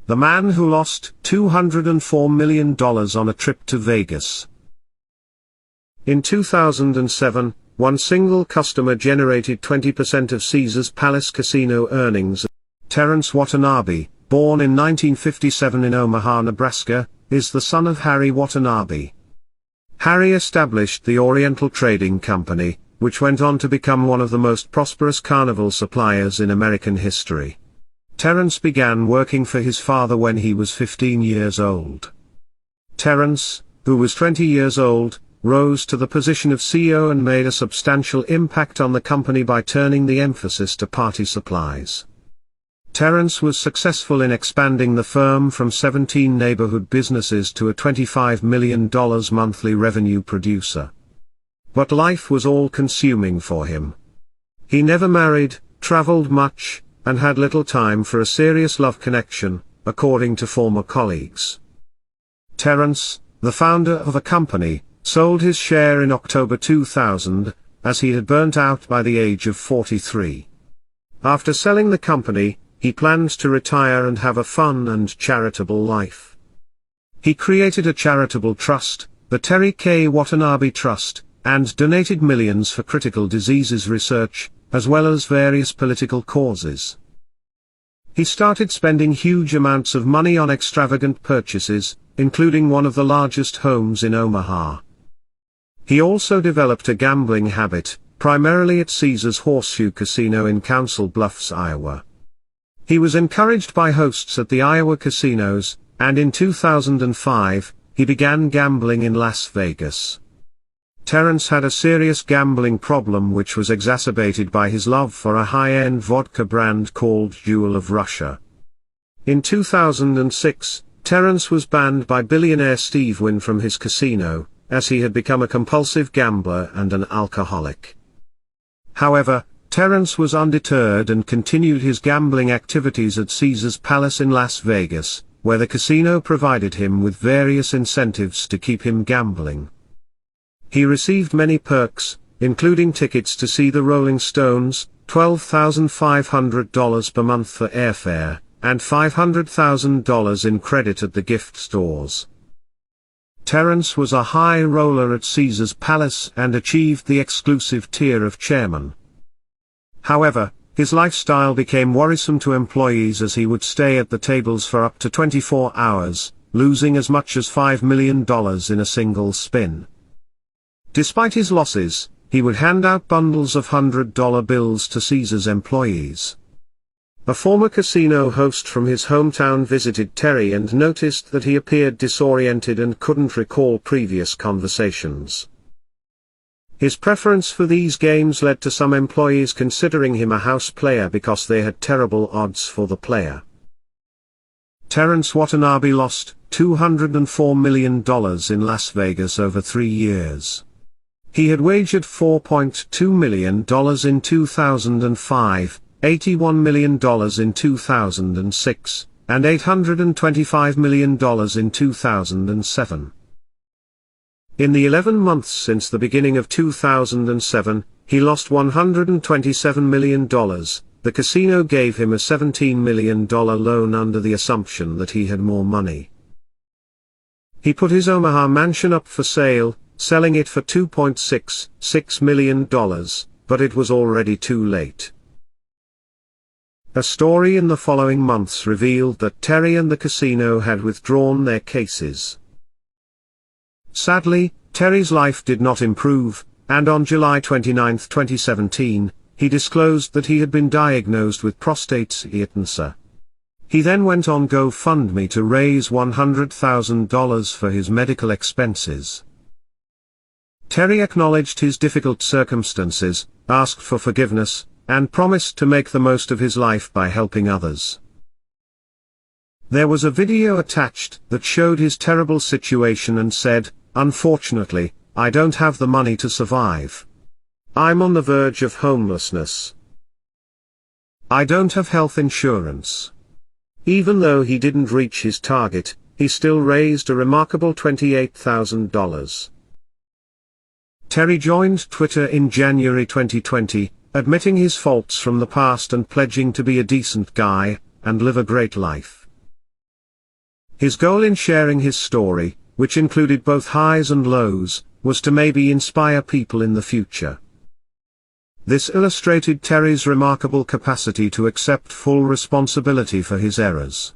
The man who lost $204 million on a trip to Vegas. In 2007, one single customer generated 20% of Caesars Palace Casino earnings. Terence Watanabe, born in 1957 in Omaha, Nebraska, is the son of Harry Watanabe. Harry established the Oriental Trading Company, which went on to become one of the most prosperous carnival suppliers in American history. Terence began working for his father when he was 15 years old. Terence, who was 20 years old, rose to the position of CEO and made a substantial impact on the company by turning the emphasis to party supplies. Terence was successful in expanding the firm from 17 neighborhood businesses to a $25 million monthly revenue producer. But life was all-consuming for him. He never married, traveled much, and had little time for a serious love connection, according to former colleagues. Terence, the founder of a company, sold his share in October 2000, as he had burnt out by the age of 43. After selling the company, he planned to retire and have a fun and charitable life. He created a charitable trust, the Terry K. Watanabe Trust, and donated millions for critical diseases research, as well as various political causes. He started spending huge amounts of money on extravagant purchases, including one of the largest homes in Omaha. He also developed a gambling habit, primarily at Caesars Horseshoe Casino in Council Bluffs, Iowa. He was encouraged by hosts at the Iowa casinos, and in 2005, he began gambling in Las Vegas. Terence had a serious gambling problem which was exacerbated by his love for a high-end vodka brand called Jewel of Russia. In 2006, Terence was banned by billionaire Steve Wynn from his casino, as he had become a compulsive gambler and an alcoholic. However, Terence was undeterred and continued his gambling activities at Caesars Palace in Las Vegas, where the casino provided him with various incentives to keep him gambling. He received many perks, including tickets to see the Rolling Stones, $12,500 per month for airfare, and $500,000 in credit at the gift stores. Terence was a high roller at Caesars Palace and achieved the exclusive tier of chairman. However, his lifestyle became worrisome to employees as he would stay at the tables for up to 24 hours, losing as much as $5 million in a single spin. Despite his losses, he would hand out bundles of $100 bills to Caesars employees. A former casino host from his hometown visited Terry and noticed that he appeared disoriented and couldn't recall previous conversations. His preference for these games led to some employees considering him a house player because they had terrible odds for the player. Terence Watanabe lost $204 million in Las Vegas over 3 years. He had wagered $4.2 million in 2005, $81 million in 2006, and $825 million in 2007. In the 11 months since the beginning of 2007, he lost $127 million. The casino gave him a $17 million loan under the assumption that he had more money. He put his Omaha mansion up for sale, selling it for $2.66 million, but it was already too late. A story in the following months revealed that Terry and the casino had withdrawn their cases. Sadly, Terry's life did not improve, and on July 29, 2017, he disclosed that he had been diagnosed with prostate cancer. He then went on GoFundMe to raise $100,000 for his medical expenses. Terry acknowledged his difficult circumstances, asked for forgiveness, and promised to make the most of his life by helping others. There was a video attached that showed his terrible situation and said, "Unfortunately, I don't have the money to survive. I'm on the verge of homelessness. I don't have health insurance." Even though he didn't reach his target, he still raised a remarkable $28,000. Terry joined Twitter in January 2020, admitting his faults from the past and pledging to be a decent guy, and live a great life. His goal in sharing his story, which included both highs and lows, was to maybe inspire people in the future. This illustrated Terry's remarkable capacity to accept full responsibility for his errors.